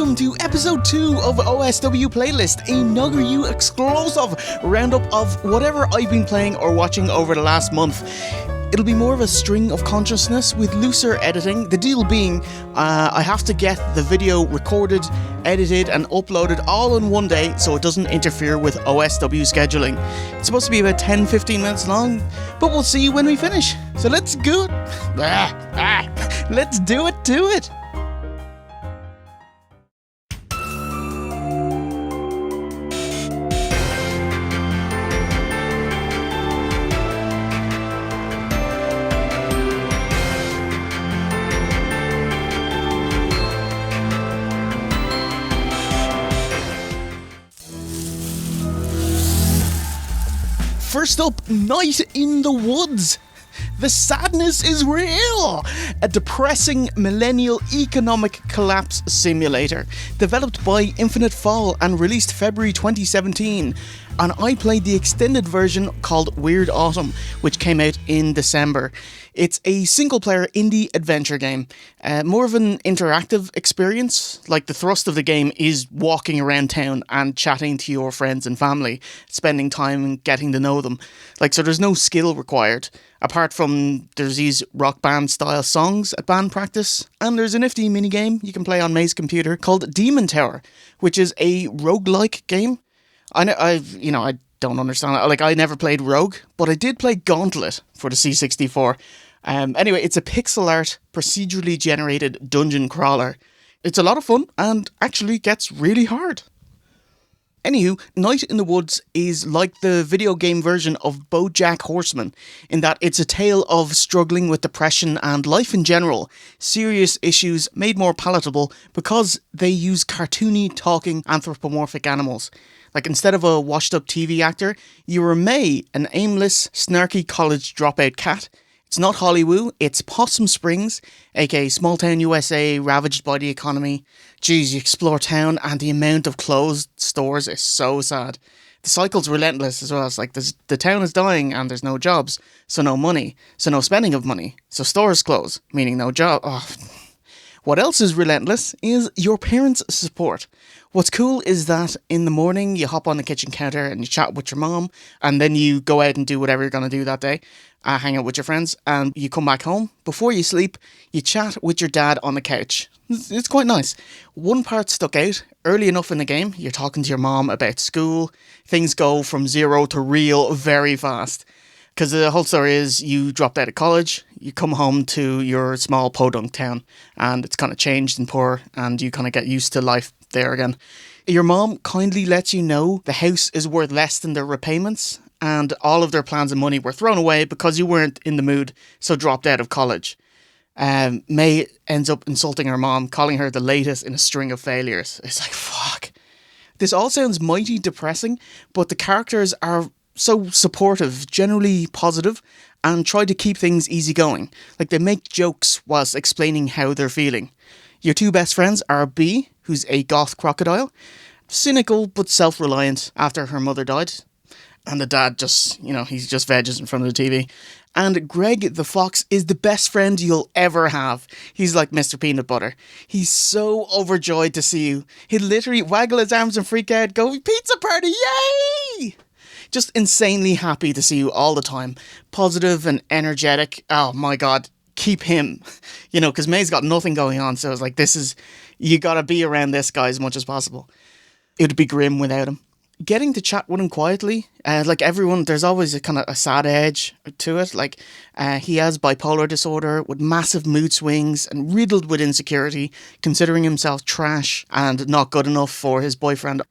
welcome to episode 2 of OSW Playlist, a Nugger You exclusive roundup of whatever I've been playing or watching over the last month. It'll be more of a string of consciousness with looser editing, the deal being I have to get the video recorded, edited and uploaded all in one day so it doesn't interfere with OSW scheduling. It's supposed to be about 10-15 minutes long, but we'll see when we finish. So let's go. Let's do it. First up, Night in the Woods. The sadness is real! A depressing millennial economic collapse simulator. Developed by Infinite Fall and released February 2017. And I played the extended version called Weird Autumn, which came out in December. It's a single-player indie adventure game. More of an interactive experience. Like, the thrust of the game is walking around town and chatting to your friends and family, spending time and getting to know them. Like, so there's no skill required. Apart from there's these rock band style songs at band practice, and there's a nifty minigame you can play on May's computer called Demon Tower, which is a roguelike game. I don't understand it. Like, I never played Rogue, but I did play Gauntlet for the C64. Anyway, it's a pixel art, procedurally generated dungeon crawler. It's a lot of fun and actually gets really hard. Anywho, Night in the Woods is like the video game version of BoJack Horseman, in that it's a tale of struggling with depression and life in general, serious issues made more palatable because they use cartoony, talking, anthropomorphic animals. Like, instead of a washed-up TV actor, you are May, an aimless, snarky college dropout cat. It's not Hollywood, it's Possum Springs, aka small town USA ravaged by the economy. Geez, you explore town and the amount of closed stores is so sad. The cycle's relentless as well. It's like the town is dying and there's no jobs, so no money, so no spending of money, so stores close, meaning no job. What else is relentless is your parents' support. What's cool is that in the morning you hop on the kitchen counter and you chat with your mom, and then you go out and do whatever you're going to do that day, hang out with your friends, and you come back home. Before you sleep, you chat with your dad on the couch. It's quite nice. One part stuck out. Early enough in the game, you're talking to your mom about school. Things go from zero to real very fast. Because the whole story is you dropped out of college, you come home to your small podunk town, and it's kind of changed and poor, and you kind of get used to life there again. Your mom kindly lets you know the house is worth less than their repayments, and all of their plans and money were thrown away because you weren't in the mood, so dropped out of college. May ends up insulting her mom, calling her the latest in a string of failures. It's like, fuck. This all sounds mighty depressing, but the characters are so supportive, generally positive, and try to keep things easygoing. Like, they make jokes whilst explaining how they're feeling. Your two best friends are B, who's a goth crocodile, cynical but self-reliant after her mother died, and the dad he's just veggies in front of the TV. And Greg the fox is the best friend you'll ever have. He's like Mr. Peanut Butter. He's so overjoyed to see you. He'd literally waggle his arms and freak out, go, "Pizza party, yay!" Just insanely happy to see you all the time. Positive and energetic. Oh my god, keep him. Because May's got nothing going on, so it's like, you gotta be around this guy as much as possible. It would be grim without him. Getting to chat with him quietly, like everyone, there's always a kind of a sad edge to it. Like, he has bipolar disorder with massive mood swings and riddled with insecurity, considering himself trash and not good enough for his boyfriend.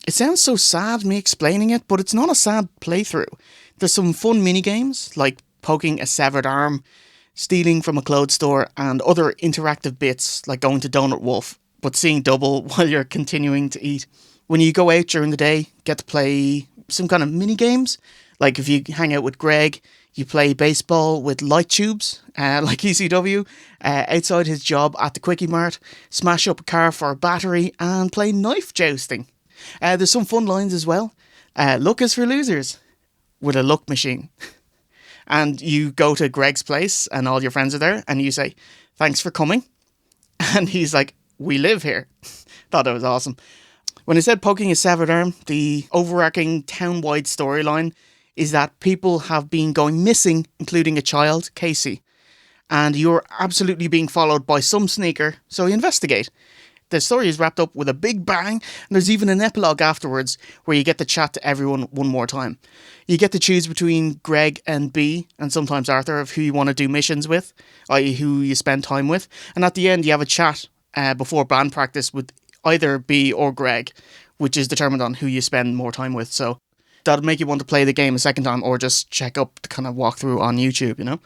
It sounds so sad, me explaining it, but it's not a sad playthrough. There's some fun mini-games, like poking a severed arm, stealing from a clothes store, and other interactive bits, like going to Donut Wolf, but seeing double while you're continuing to eat. When you go out during the day, get to play some kind of mini-games. Like, if you hang out with Greg, you play baseball with light tubes, like ECW, outside his job at the Quickie Mart, smash up a car for a battery, and play knife jousting. There's some fun lines as well. Luck is for losers, with a luck machine. And you go to Greg's place and all your friends are there and you say, "Thanks for coming." And he's like, we live here. Thought that was awesome. When I said poking a severed arm, the overarching town-wide storyline is that people have been going missing, including a child, Casey. And you're absolutely being followed by some sneaker, so you investigate. The story is wrapped up with a big bang, and there's even an epilogue afterwards where you get to chat to everyone one more time. You get to choose between Greg and B, and sometimes Arthur, of who you want to do missions with, i.e. who you spend time with. And at the end, you have a chat before band practice with either B or Greg, which is determined on who you spend more time with. So that'll make you want to play the game a second time or just check up the kind of walkthrough on YouTube, you know?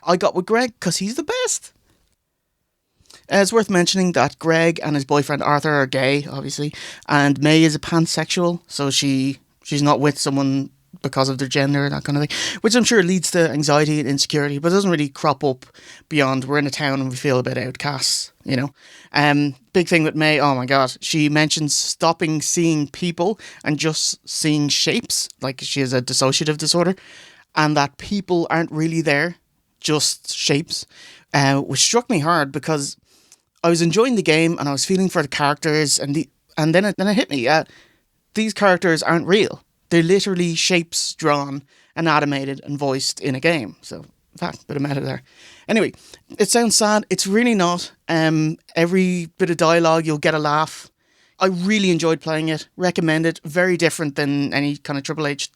I got with Greg because he's the best. It's worth mentioning that Greg and his boyfriend Arthur are gay, obviously, and May is a pansexual, so she's not with someone because of their gender, that kind of thing, which I'm sure leads to anxiety and insecurity, but it doesn't really crop up beyond we're in a town and we feel a bit outcasts, you know. Big thing with May, oh my god, she mentions stopping seeing people and just seeing shapes, like she has a dissociative disorder, and that people aren't really there, just shapes, which struck me hard because I was enjoying the game and I was feeling for the characters, and then it hit me. These characters aren't real. They're literally shapes drawn and animated and voiced in a game. So, in fact, bit of meta there. Anyway, it sounds sad. It's really not. Every bit of dialogue, you'll get a laugh. I really enjoyed playing it. Recommend it. Very different than any kind of Triple H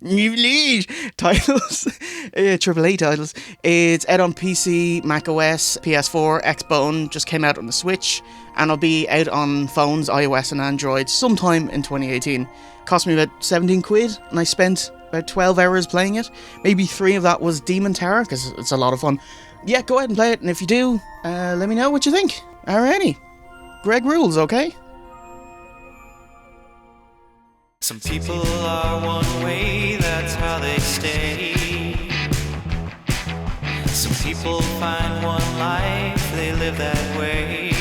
New League titles. AAA titles. It's out on PC, Mac OS, PS4, Xbone. Just came out on the Switch, and it'll be out on phones, iOS and Android sometime in 2018. Cost me about 17 quid, and I spent about 12 hours playing it. Maybe 3 of that was Demon Tower, because it's a lot of fun. Yeah, go ahead and play it, and if you do, let me know what you think. Alrighty. Greg rules, okay? Some people are one way, that's how they stay. Some people find one life, they live that way.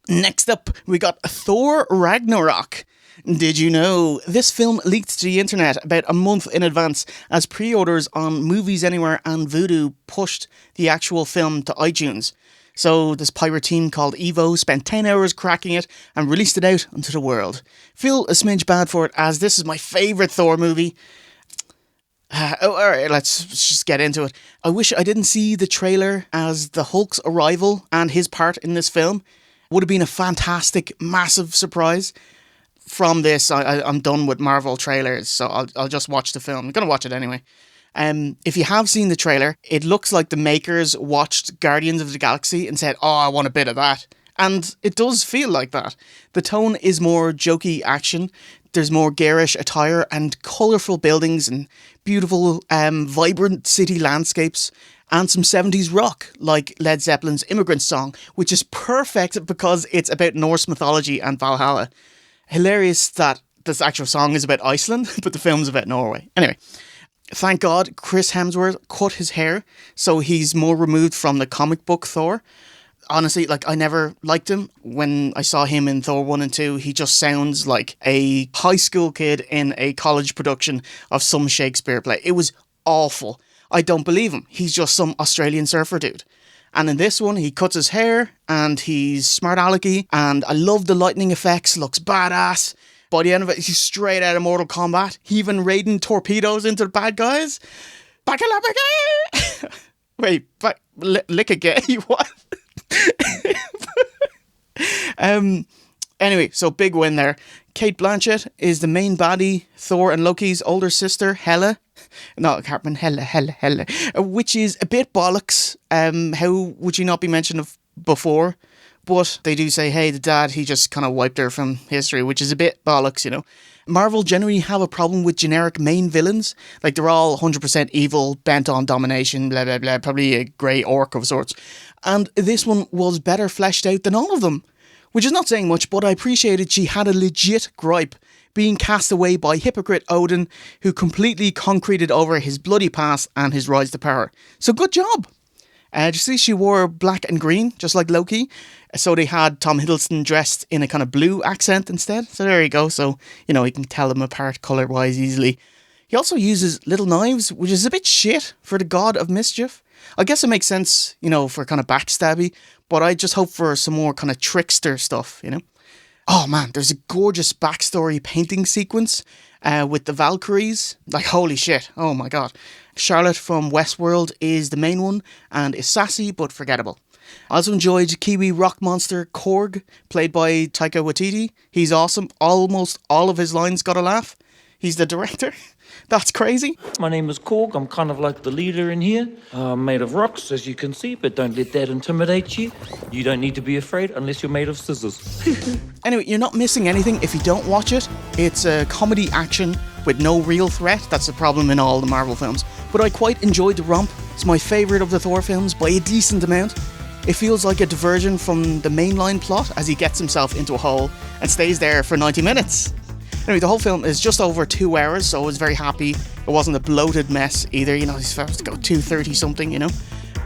Next up, we got Thor Ragnarok. Did you know this film leaked to the internet about a month in advance as pre-orders on Movies Anywhere and Vudu pushed the actual film to iTunes? So this pirate team called Evo spent 10 hours cracking it and released it out onto the world. Feel a smidge bad for it as this is my favourite Thor movie. Alright, let's just get into it. I wish I didn't see the trailer as the Hulk's arrival and his part in this film. Would have been a fantastic, massive surprise. From this, I'm done with Marvel trailers, so I'll just watch the film. I'm going to watch it anyway. If you have seen the trailer, it looks like the makers watched Guardians of the Galaxy and said, oh, I want a bit of that. And it does feel like that. The tone is more jokey action. There's more garish attire and colourful buildings and beautiful, vibrant city landscapes. And some 70s rock, like Led Zeppelin's Immigrant Song, which is perfect because it's about Norse mythology and Valhalla. Hilarious that this actual song is about Iceland, but the film's about Norway. Anyway, thank God Chris Hemsworth cut his hair, so he's more removed from the comic book Thor. Honestly, I never liked him. When I saw him in Thor 1 and 2, he just sounds like a high school kid in a college production of some Shakespeare play. It was awful. I don't believe him. He's just some Australian surfer dude. And in this one, he cuts his hair and he's smart alecky. And I love the lightning effects. Looks badass. By the end of it, he's straight out of Mortal Kombat. He even raiding torpedoes into the bad guys. Wait, lick a gay? What? Anyway, so big win there. Kate Blanchett is the main baddie, Thor and Loki's older sister, Hela. No, Cartman, Hela. Which is a bit bollocks. How would you not be mentioned of before? But they do say, hey, the dad, he just kind of wiped her from history, which is a bit bollocks, you know. Marvel generally have a problem with generic main villains. Like, they're all 100% evil, bent on domination, blah, blah, blah, probably a grey orc of sorts. And this one was better fleshed out than all of them. Which is not saying much, but I appreciated she had a legit gripe, being cast away by hypocrite Odin, who completely concreted over his bloody past and his rise to power. So good job! Did you see she wore black and green, just like Loki? So they had Tom Hiddleston dressed in a kind of blue accent instead. So there you go. So, you know, you can tell them apart colour-wise easily. He also uses little knives, which is a bit shit for the god of mischief. I guess it makes sense, you know, for kind of backstabby, but I just hope for some more kind of trickster stuff, you know? Oh man, there's a gorgeous backstory painting sequence with the Valkyries. Like, holy shit, oh my god. Charlotte from Westworld is the main one and is sassy but forgettable. I also enjoyed Kiwi rock monster Korg, played by Taika Waititi. He's awesome. Almost all of his lines got a laugh. He's the director. That's crazy. My name is Korg. I'm kind of like the leader in here. I'm made of rocks, as you can see, but don't let that intimidate you. You don't need to be afraid unless you're made of scissors. Anyway, you're not missing anything if you don't watch it. It's a comedy action with no real threat. That's the problem in all the Marvel films. But I quite enjoyed the romp. It's my favourite of the Thor films by a decent amount. It feels like a diversion from the mainline plot as he gets himself into a hole and stays there for 90 minutes. Anyway, the whole film is just over 2 hours, so I was very happy it wasn't a bloated mess either. You know, he's supposed to go 2:30 something, you know.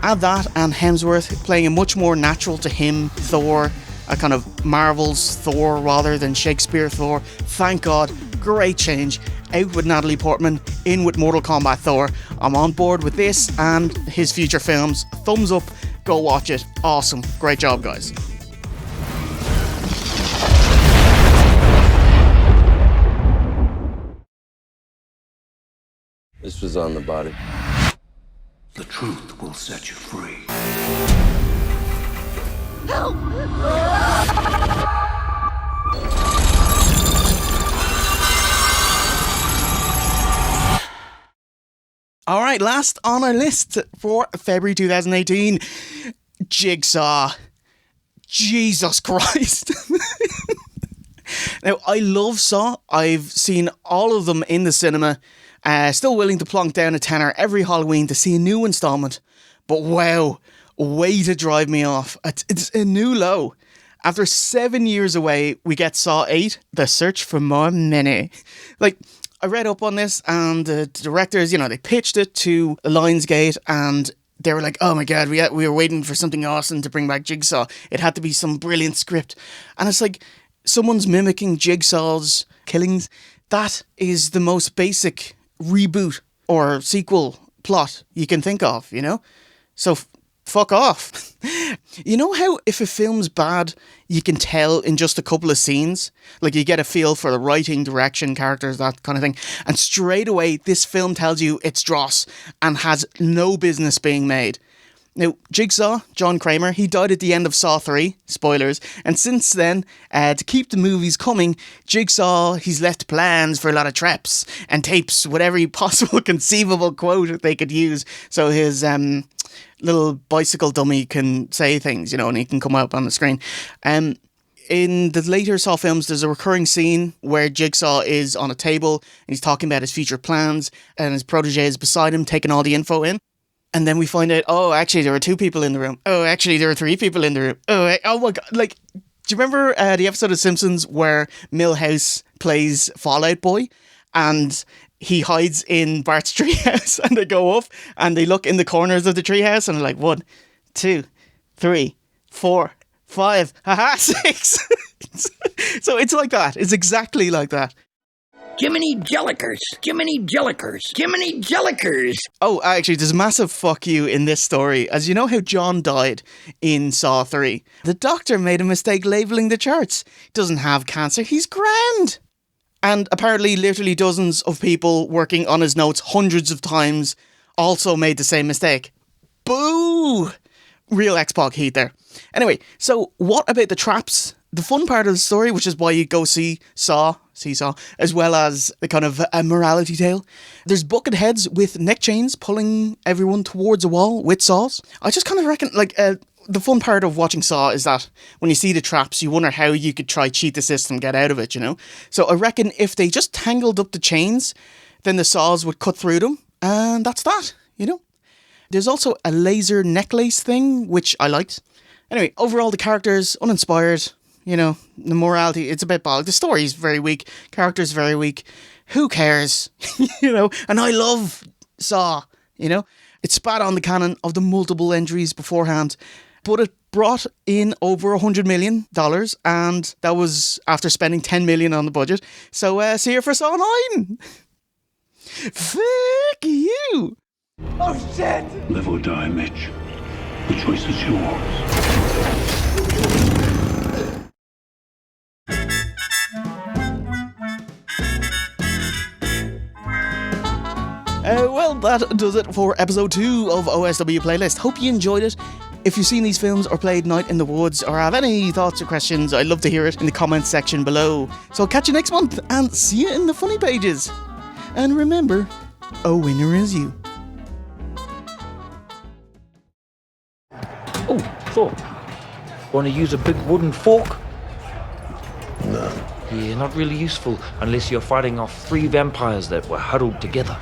Add that and Hemsworth playing a much more natural to him Thor, a kind of Marvel's Thor rather than Shakespeare Thor. Thank God, great change. Out with Natalie Portman, in with Mortal Kombat Thor. I'm on board with this and his future films. Thumbs up, go watch it. Awesome. Great job, guys. This was on the body. The truth will set you free. All right, last on our list for February 2018, Jigsaw. Jesus Christ. Now, I love Saw. I've seen all of them in the cinema. Still willing to plonk down a tenner every Halloween to see a new installment. But wow, way to drive me off. It's a new low. After 7 years away, we get Saw 8, The Search for More Money. Like, I read up on this and the directors, you know, they pitched it to Lionsgate and they were like, oh my god, we were waiting for something awesome to bring back Jigsaw. It had to be some brilliant script. And it's like, someone's mimicking Jigsaw's killings. That is the most basic reboot or sequel plot you can think of, you know? So fuck off. You know how if a film's bad, you can tell in just a couple of scenes? Like you get a feel for the writing, direction, characters, that kind of thing. And straight away, this film tells you it's dross and has no business being made. Now, Jigsaw, John Kramer, he died at the end of Saw 3, spoilers, and since then, to keep the movies coming, Jigsaw, he's left plans for a lot of traps and tapes, whatever possible conceivable quote they could use, so his little bicycle dummy can say things, you know, and he can come up on the screen. In the later Saw films, there's a recurring scene where Jigsaw is on a table, and he's talking about his future plans, and his protege is beside him, taking all the info in. And then we find out, oh, actually, there were 2 people in the room. Oh, actually, there were 3 people in the room. Oh my God. Like, do you remember the episode of Simpsons where Milhouse plays Fallout Boy? And he hides in Bart's treehouse and they go up and they look in the corners of the treehouse and they're like, 1, 2, 3, 4, 5, haha, 6. So it's like that. It's exactly like that. Jiminy Jellikers! Jiminy Jellikers! Jiminy Jellikers! Oh, actually, there's a massive fuck you in this story. As you know how John died in Saw 3, the doctor made a mistake labelling the charts. He doesn't have cancer, he's grand. And apparently literally dozens of people working on his notes hundreds of times also made the same mistake. Boo! Real X-Pac heat there. Anyway, so what about the traps? The fun part of the story, which is why you go see Saw, as well as the kind of a morality tale. There's bucket heads with neck chains pulling everyone towards a wall with saws. I just kind of reckon, like, the fun part of watching Saw is that when you see the traps, you wonder how you could try cheat the system, get out of it, you know? So I reckon if they just tangled up the chains, then the saws would cut through them, and that's that, you know? There's also a laser necklace thing, which I liked. Anyway, overall, the characters, uninspired, you know, the morality, it's a bit bollocks. The story's very weak, characters very weak. Who cares? You know? And I love Saw, you know? It spat on the canon of the multiple entries beforehand, but it brought in over $100 million, and that was after spending $10 million on the budget. So see you for Saw 9. Fuck you. Oh shit! Live or die, Mitch. The choice is yours. Well, that does it for episode 2 of OSW Playlist. Hope you enjoyed it. If you've seen these films or played Night in the Woods or have any thoughts or questions, I'd love to hear it in the comments section below. So I'll catch you next month and see you in the funny pages. And remember, a winner is you. Oh, Thor. Want to use a big wooden fork? No. Yeah, not really useful unless you're fighting off 3 vampires that were huddled together.